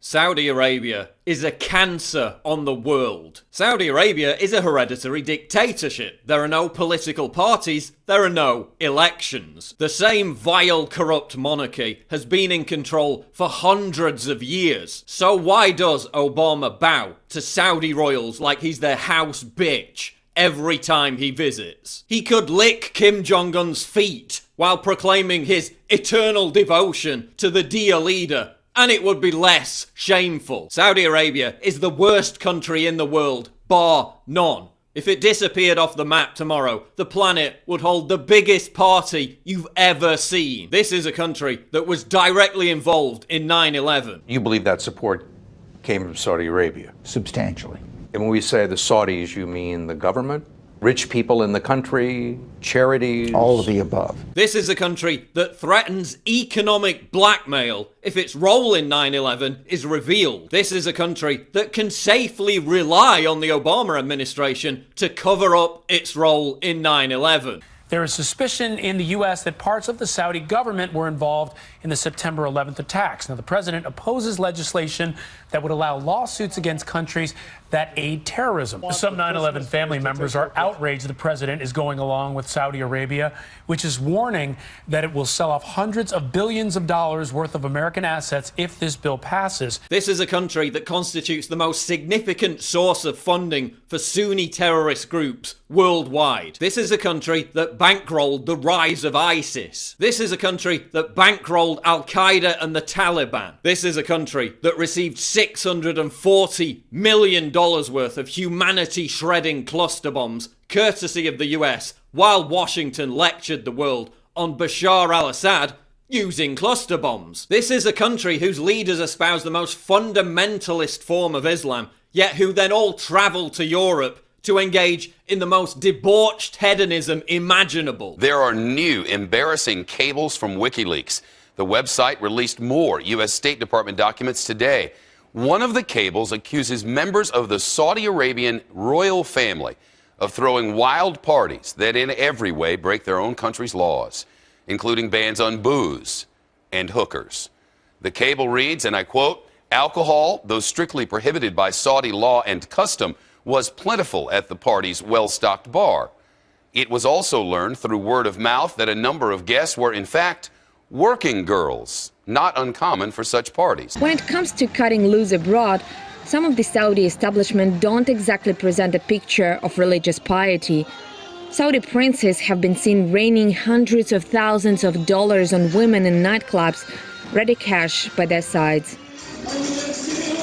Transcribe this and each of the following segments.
Saudi Arabia is a cancer on the world. Saudi Arabia is a hereditary dictatorship. There are no political parties, there are no elections. The same vile, corrupt monarchy has been in control for hundreds of years. So why does Obama bow to Saudi royals like he's their house bitch every time he visits? He could lick Kim Jong-un's feet while proclaiming his eternal devotion to the dear leader, and it would be less shameful. Saudi Arabia is the worst country in the world, bar none. If it disappeared off the map tomorrow, the planet would hold the biggest party you've ever seen. This is a country that was directly involved in 9/11. You believe that support came from Saudi Arabia? Substantially. And when we say the Saudis, you mean the government? Rich people in the country? Charities? All of the above. This is a country that threatens economic blackmail if its role in 9/11 is revealed. This is a country that can safely rely on the Obama administration to cover up its role in 9/11. There is suspicion in the U.S. that parts of the Saudi government were involved in the September 11th attacks. Now, the president opposes legislation that would allow lawsuits against countries that aid terrorism. Some 9/11 family members are outraged the president is going along with Saudi Arabia, which is warning that it will sell off hundreds of billions of dollars worth of American assets if this bill passes. This is a country that constitutes the most significant source of funding for Sunni terrorist groups worldwide. This is a country that bankrolled the rise of ISIS. This is a country that bankrolled Al-Qaeda and the Taliban. This is a country that received $640 million worth of humanity-shredding cluster bombs, courtesy of the US, while Washington lectured the world on Bashar al-Assad using cluster bombs. This is a country whose leaders espouse the most fundamentalist form of Islam, yet who then all travel to Europe to engage in the most debauched hedonism imaginable. There are new embarrassing cables from WikiLeaks. The website released more U.S. State Department documents today. One of the cables accuses members of the Saudi Arabian royal family of throwing wild parties that in every way break their own country's laws, including bans on booze and hookers. The cable reads, and I quote, "Alcohol, though strictly prohibited by Saudi law and custom, was plentiful at the party's well-stocked bar. It was also learned through word of mouth that a number of guests were, in fact, working girls, not uncommon for such parties." When it comes to cutting loose abroad, some of the Saudi establishment don't exactly present a picture of religious piety. Saudi princes have been seen raining hundreds of thousands of dollars on women in nightclubs, ready cash by their sides.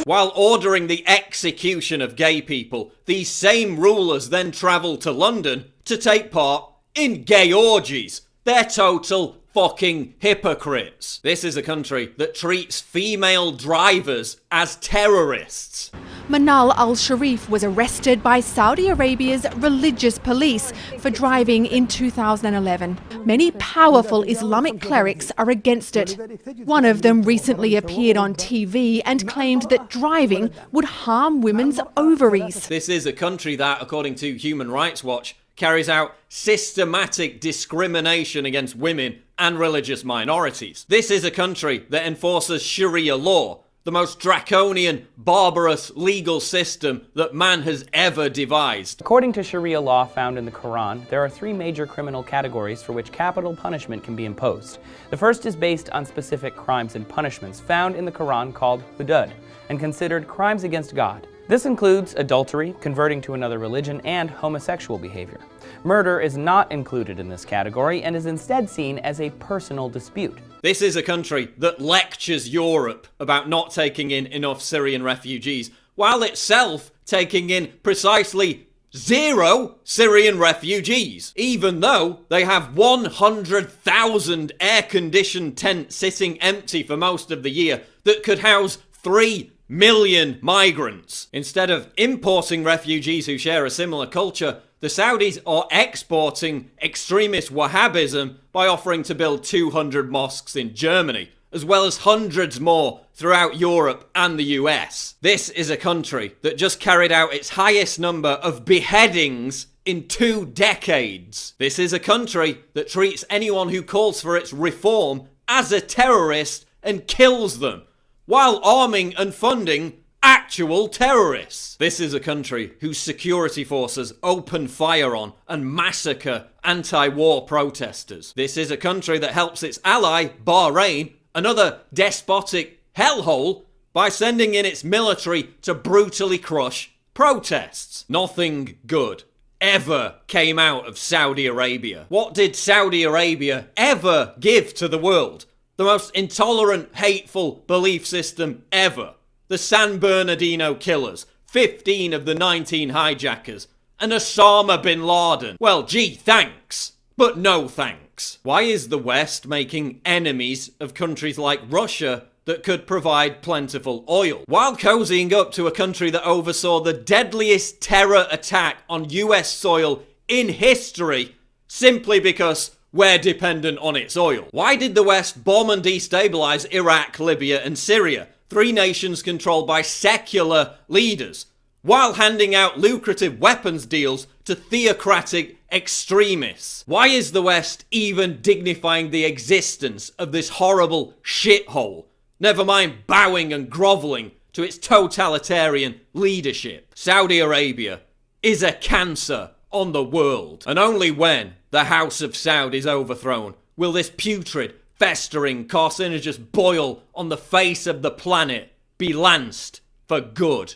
While ordering the execution of gay people, these same rulers then travel to London to take part in gay orgies. They're total fucking hypocrites. This is a country that treats female drivers as terrorists. Manal al-Sharif was arrested by Saudi Arabia's religious police for driving in 2011. Many powerful Islamic clerics are against it. One of them recently appeared on TV and claimed that driving would harm women's ovaries. This is a country that, according to Human Rights Watch, carries out systematic discrimination against women and religious minorities. This is a country that enforces Sharia law, the most draconian, barbarous legal system that man has ever devised. According to Sharia law found in the Quran, there are three major criminal categories for which capital punishment can be imposed. The first is based on specific crimes and punishments found in the Quran called hudud and considered crimes against God. This includes adultery, converting to another religion, and homosexual behavior. Murder is not included in this category and is instead seen as a personal dispute. This is a country that lectures Europe about not taking in enough Syrian refugees, while itself taking in precisely 0 Syrian refugees, even though they have 100,000 air-conditioned tents sitting empty for most of the year that could house 3 million migrants. Instead of importing refugees who share a similar culture, the Saudis are exporting extremist Wahhabism by offering to build 200 mosques in Germany, as well as hundreds more throughout Europe and the US. This is a country that just carried out its highest number of beheadings in 2 decades. This is a country that treats anyone who calls for its reform as a terrorist and kills them. while arming and funding actual terrorists. This is a country whose security forces open fire on and massacre anti-war protesters. This is a country that helps its ally, Bahrain, another despotic hellhole, by sending in its military to brutally crush protests. Nothing good ever came out of Saudi Arabia. What did Saudi Arabia ever give to the world? The most intolerant, hateful belief system ever. The San Bernardino killers, 15 of the 19 hijackers, and Osama bin Laden. Well, gee, thanks, but no thanks. Why is the West making enemies of countries like Russia that could provide plentiful oil, while cozying up to a country that oversaw the deadliest terror attack on US soil in history simply because we're dependent on its oil? Why did the West bomb and destabilize Iraq, Libya, and Syria, 3 nations controlled by secular leaders, while handing out lucrative weapons deals to theocratic extremists? Why is the West even dignifying the existence of this horrible shithole? Never mind bowing and groveling to its totalitarian leadership. Saudi Arabia is a cancer on the world. And only when the House of Saud is overthrown will this putrid, festering, carcinogenous boil on the face of the planet be lanced for good.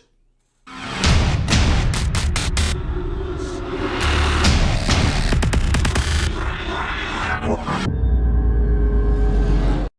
What?